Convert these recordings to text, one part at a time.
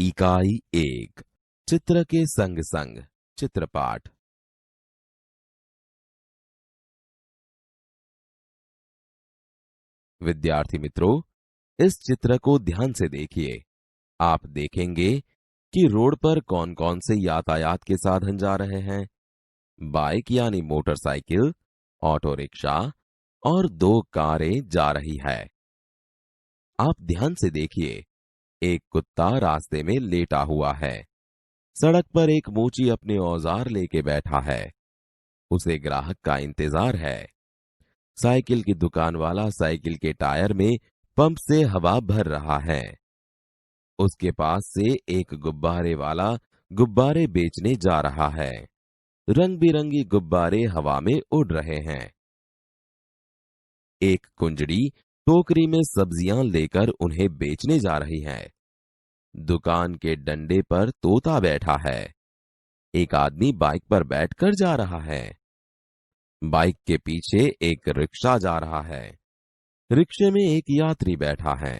इकाई 1 चित्र के संग संग चित्रपाठ। विद्यार्थी मित्रों, इस चित्र को ध्यान से देखिए। आप देखेंगे कि रोड पर कौन कौन से यातायात के साधन जा रहे हैं। बाइक यानी मोटरसाइकिल, ऑटो रिक्शा और 2 कारें जा रही है। आप ध्यान से देखिए, एक कुत्ता रास्ते में लेटा हुआ है। सड़क पर एक मोची अपने औजार लेके बैठा है। उसे ग्राहक का इंतजार है। साइकिल की दुकान वाला साइकिल के टायर में पंप से हवा भर रहा है। उसके पास से एक गुब्बारे वाला गुब्बारे बेचने जा रहा है। रंग बिरंगी गुब्बारे हवा में उड़ रहे हैं। एक कुंजड़ी टोकरी में सब्जियां लेकर उन्हें बेचने जा रही है। दुकान के डंडे पर तोता बैठा है। एक आदमी बाइक पर बैठकर जा रहा है। बाइक के पीछे एक रिक्शा जा रहा है। रिक्शे में एक यात्री बैठा है।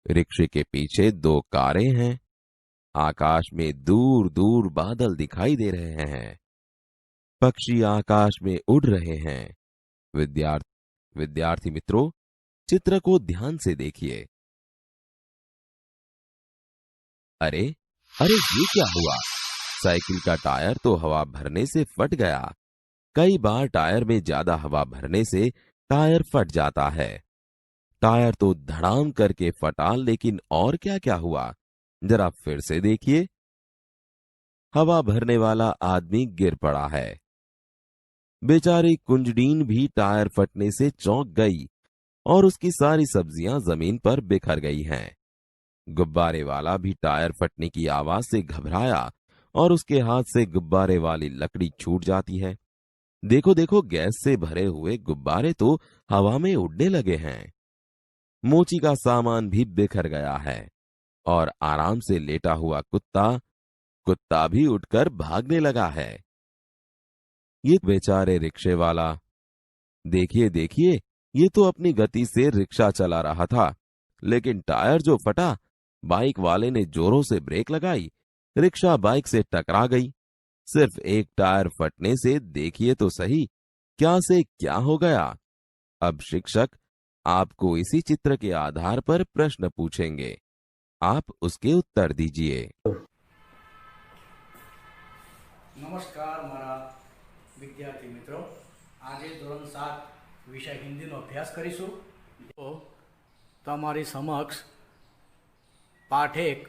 रिक्शे के पीछे 2 कारें हैं। आकाश में दूर दूर बादल दिखाई दे रहे हैं। पक्षी आकाश में उड़ रहे हैं। विद्यार्थी मित्रों, चित्र को ध्यान से देखिए। अरे अरे, ये क्या हुआ? साइकिल का टायर तो हवा भरने से फट गया। कई बार टायर में ज्यादा हवा भरने से टायर फट जाता है। टायर तो धड़ाम करके फटा, लेकिन और क्या क्या हुआ, जरा फिर से देखिए। हवा भरने वाला आदमी गिर पड़ा है। बेचारी कुंजड़ीन भी टायर फटने से चौंक गई और उसकी सारी सब्जियां जमीन पर बिखर गई हैं। गुब्बारे वाला भी टायर फटने की आवाज से घबराया और उसके हाथ से गुब्बारे वाली लकड़ी छूट जाती है। देखो देखो, गैस से भरे हुए गुब्बारे तो हवा में उड़ने लगे हैं। मोची का सामान भी बिखर गया है और आराम से लेटा हुआ कुत्ता भी उठकर भागने लगा है। ये बेचारे रिक्शे वाला, देखिए देखिए, ये तो अपनी गति से रिक्शा चला रहा था, लेकिन टायर जो फटा, बाइक वाले ने जोरों से ब्रेक लगाई, रिक्शा बाइक से टकरा गई। सिर्फ एक टायर फटने से देखिए तो सही, क्या से क्या हो गया। अब शिक्षक आपको इसी चित्र के आधार पर प्रश्न पूछेंगे। आप उसके उत्तर दीजिए। नमस्कार मारा विद्यार्थी मित्रों, आज धोरण 7 विषय हिंदी अभ्यास करीशू। तो तमारी समक्ष पाठ 1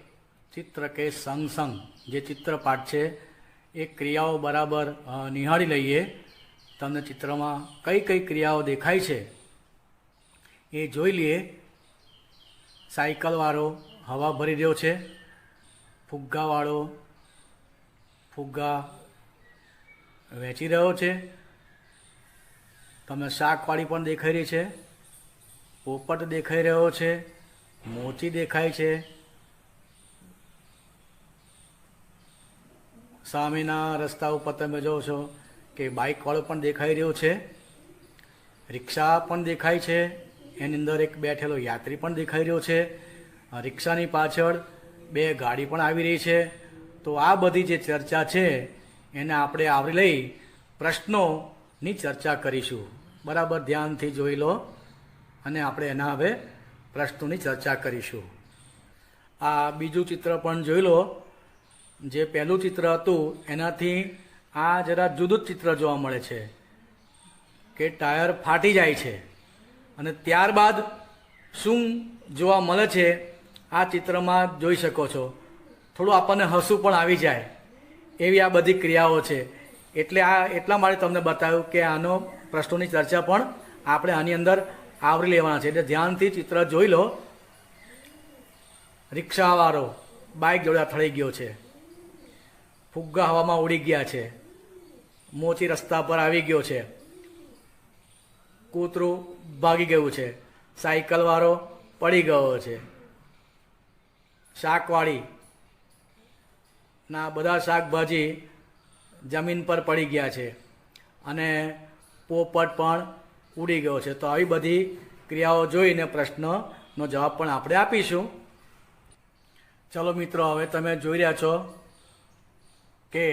चित्र के संग संग जे चित्रपाठ है ए क्रियाओं बराबर निहाળી लईए। तमने चित्र में कई कई क्रियाओं देखाय छे ए जोई लीए। साइकल वाळो हवा भरी रह्यो छे। फुग्गा वाळो फुग्गा વેચી રહ્યો છે। તમને શાકવાળી પણ દેખાઈ રહી છે। પોપટ દેખાઈ રહ્યો છે। મોચી દેખાય છે। સામેના રસ્તા ઉપર તમે જોવો છો કે બાઇકવાળો પણ દેખાઈ રહ્યો છે। રિક્ષા પણ દેખાય છે। એની અંદર એક બેઠેલો યાત્રી પણ દેખાઈ રહ્યો છે। રિક્ષાની પાછળ 2 ગાડી પણ આવી રહી છે। તો આ બધી જે ચર્ચા છે એને આપણે આવરી લઈ પ્રશ્નોની ચર્ચા કરીશું। બરાબર ધ્યાનથી જોઈ લો અને આપણે એના હવે પ્રશ્નોની ચર્ચા કરીશું। આ બીજું ચિત્ર પણ જોઈ લો। જે પહેલું ચિત્ર હતું એનાથી આ જરા જુદું ચિત્ર જોવા મળે છે કે ટાયર ફાટી જાય છે અને ત્યારબાદ શું જોવા મળે છે આ ચિત્રમાં જોઈ શકો છો। થોડું આપણને હસવું પણ આવી જાય એવી આ બધી ક્રિયાઓ છે। એટલે આ એટલા માટે તમને બતાવ્યું કે આનો પ્રશ્નોની ચર્ચા પણ આપણે આની અંદર આવરી લેવાના છે। એટલે ધ્યાનથી ચિત્ર જોઈ લો। રિક્ષાવાળો બાઇક જોડે અથડાઈ ગયો છે। ફુગ્ગા હવામાં ઉડી ગયા છે। મોચી રસ્તા પર આવી ગયો છે। કૂતરું ભાગી ગયું છે। સાયકલવાળો પડી ગયો છે। શાકવાળી ના બધા શાકભાજી જમીન પર પડી ગયા છે અને પોપટ પણ ઉડી ગયો છે। તો આવી બધી ક્રિયાઓ જોઈને પ્રશ્નનો જવાબ પણ આપણે આપીશું। ચલો મિત્રો, હવે તમે જોઈ રહ્યા છો કે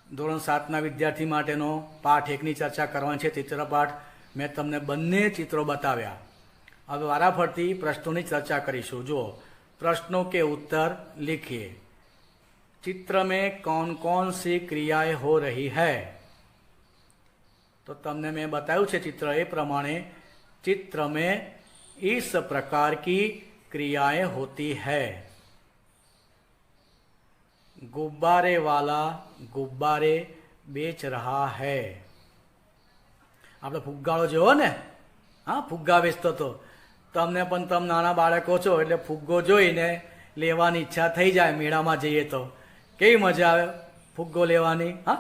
ધોરણ 7ના વિદ્યાર્થી માટેનો પાઠ 1ની ચર્ચા કરવાની છે, ચિત્રપાઠ. મેં તમને બંને ચિત્રો બતાવ્યા. હવે વારાફરતી પ્રશ્નોની ચર્ચા કરીશું. જુઓ, प्रश्नों के उत्तर लिखिए. चित्र में कौन कौन सी क्रियाएं हो रही है? तो तमने मैं बताया है चित्र ए प्रमाणे चित्र में इस प्रकार की क्रियाएं होती है. गुब्बारे वाला गुब्बारे बेच रहा है. આપણે ફુગ્ગાળો જોવો ને, હા, ફુગ્ગા વેચતો હતો. તમને પણ તમે નાના બાળકો છો એટલે ફુગ્ગો જોઈને લેવાની ઈચ્છા થઈ જાય. મેળામાં જઈએ તો કેવી મજા આવે ફુગ્ગો લેવાની. હા,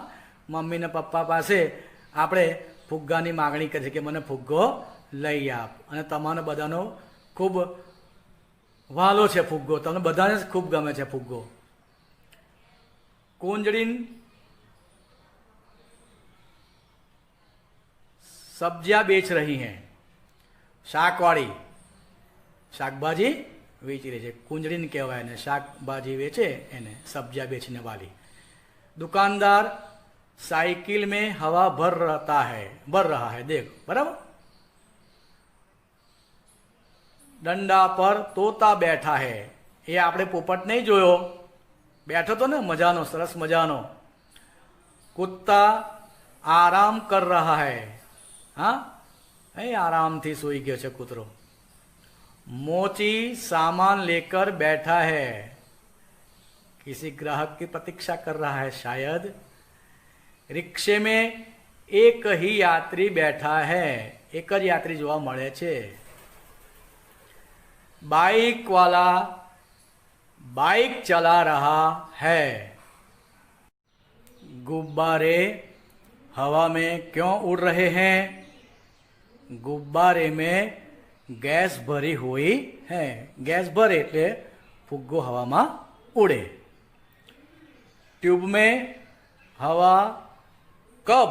મમ્મી ને પપ્પા પાસે આપણે ફુગ્ગાની માગણી કરીએ કે મને ફુગ્ગો લઈ આપ. અને તમારે બધાનો ખૂબ વહાલો છે ફુગ્ગો, તમને બધાને જ ખૂબ ગમે છે ફુગ્ગો. કુંજડીન सब्जियां बेच रही हैं. શાકવાળી શાકભાજી વેચી રહી છે, કુંજડીને કહેવાય ને. શાકભાજી વેચે એને સબ્जियां बेचने वाली. दुकानदार साइकिल में हवा भर रहा है. देख, बराबर. डंडा पर तोता बैठा है. એ આપણે પોપટ નહીં જોયો, બેઠો તો ને મજાનો, સરસ મજાનો. कुत्ता आराम कर रहा है. हाँ, आराम थी सोई गयो छे कूतरो. मोची सामान लेकर बैठा है. किसी ग्राहक की प्रतीक्षा कर रहा है शायद. रिक्शे में एक ही यात्री बैठा है. एक ज यात्री जोवा मळे छे. बाइक वाला बाइक चला रहा है. गुब्बारे हवा में क्यों उड़ रहे हैं? गुब्बारे में गैस भरी हुई है. गैस भरे એટલે ફુગ્ગો હવામાં ઉડે. ट्यूब में हवा कब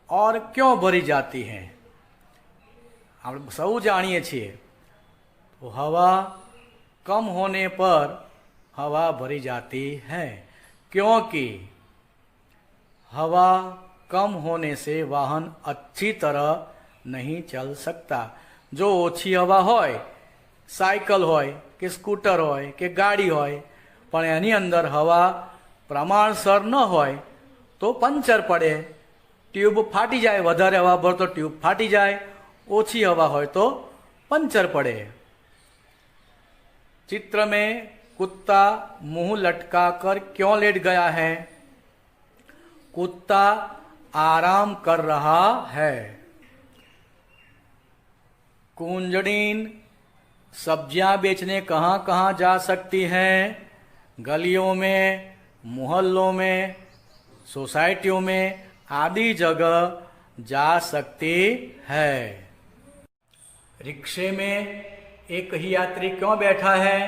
और क्यों भरी जाती है? આપણે સૌ જાણીએ છીએ. तो हवा कम होने पर हवा भरी जाती है, क्योंकि हवा कम होने से वाहन अच्छी तरह नहीं चल सकता. जो ओછી હવા હોય, સાયકલ હોય કે સ્કૂટર હોય કે ગાડી હોય, પણ એની અંદર હવા પ્રમાણસર ન હોય તો પંચર પડે, ટ્યુબ ફાટી જાય. વધારે હવા ભર તો ટ્યુબ ફાટી જાય, ઓછી હવા હોય તો पंचर पड़े. चित्र में कुत्ता मुंह लटका कर क्यों लेट गया है? कुत्ता आराम कर रहा है. कुंजड़ीन सब्जियां बेचने कहाँ कहाँ जा सकती हैं? गलियों में, मोहल्लों में, सोसाइटियों में आदि जगह जा सकती है. रिक्शे में एक ही यात्री क्यों बैठा है?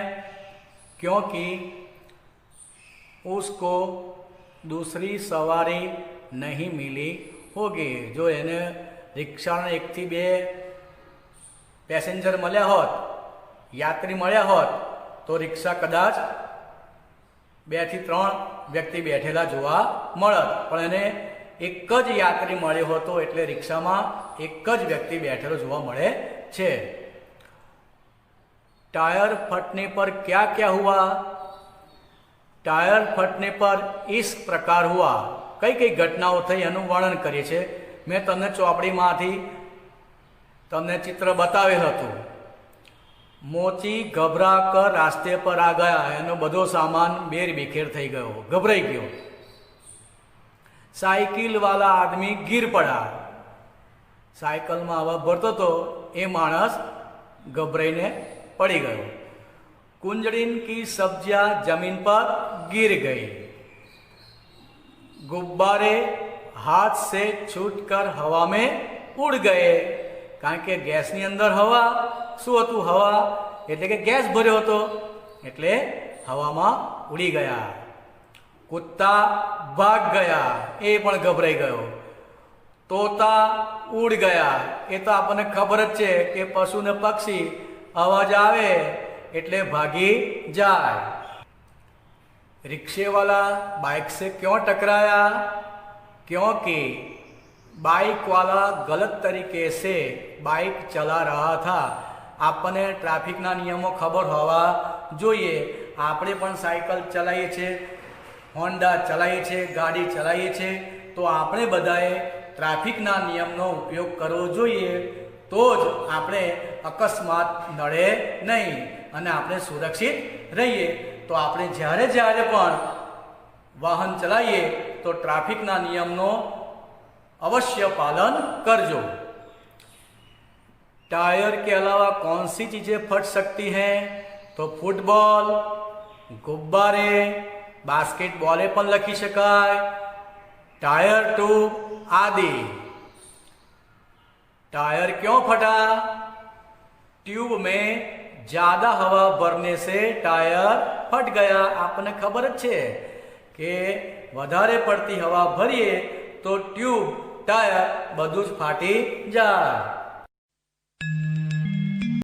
क्योंकि उसको दूसरी सवारी नहीं मिली होगी. जो એને રિક્ષાના 1 થી 2 પેસેન્જર મળ્યા હોત, યાત્રી મળ્યા હોત, તો રિક્ષા કદાચ 2 થી 3 વ્યક્તિ બેઠેલા જોવા મળત. પણ એને એક જ યાત્રી મળ્યો હતો એટલે રિક્ષામાં એક જ વ્યક્તિ બેઠેલો જોવા મળે છે. टायर फटने पर क्या क्या हुआ? टायर फटने पर इस प्रकार हुआ. कई कई घटनाओं थई एનું વર્ણન કરીએ છીએ. મેં તમને ચોપડીમાંથી તમને चित्र बतावेल હતું. મોચી ગભરાकर रास्ते पर आ गया. એનો બધો સામાન બેર બેખેર થઈ ગયો, ગભરાઈ ગયો. साइकिल वाला आदमी गिर पड़ा. साइकिल में हवा भरतो तो ए माणस गभराईने पड़ी गयो. कुंजड़ीन की सब्जियां जमीन पर गिर गई. गुब्बारे हाथ से छूटकर हवा में उड़ गए. कारण के गैसनी अंदर हवा શું હતું? હવા એટલે કે ગેસ ભર્યો હતો એટલે હવામાં ઉડી ગયા. कुत्ता भाग गया. એ પણ ગભરાઈ ગયો. तोता उड़ गया. એ તો આપણને ખબર જ છે કે પશુ ને પક્ષી અવાજ આવે એટલે ભાગી જાય. रिक्शे वाला बाइक से क्यों टकराया? क्योंकि बाइक वाला गलत तरीके से बाइक चला रहा था। आपने ट्राफिकना नियमों खबर होवा જોઈએ। આપણે પણ સાયકલ ચલાવીએ છીએ, હોન્ડા ચલાવીએ છીએ, ગાડી ચલાવીએ છીએ, તો આપણે બધાએ ટ્રાફિકના નિયમનો ઉપયોગ કરવો જોઈએ, તો જ આપણે અકસ્માત નડે નહીં અને આપણે સુરક્ષિત રહીએ। તો આપણે જ્યારે જ્યારે પણ વાહન ચલાવીએ તો ટ્રાફિકના નિયમનો अवश्य पालन करजो। टायर के अलावा कौन सी चीजें फट सकती हैं? तो फुटबॉल, गुब्बारे, बास्केटबॉले पण लखी शकाय, टायर ट्यूब आदि। टायर क्यों फटा? ट्यूब में ज्यादा हवा भरने से टायर फट गया। आपने खबर है कि वधारे पड़ती हवा भरीए तो ट्यूब टायर बधुज फाटी जाए।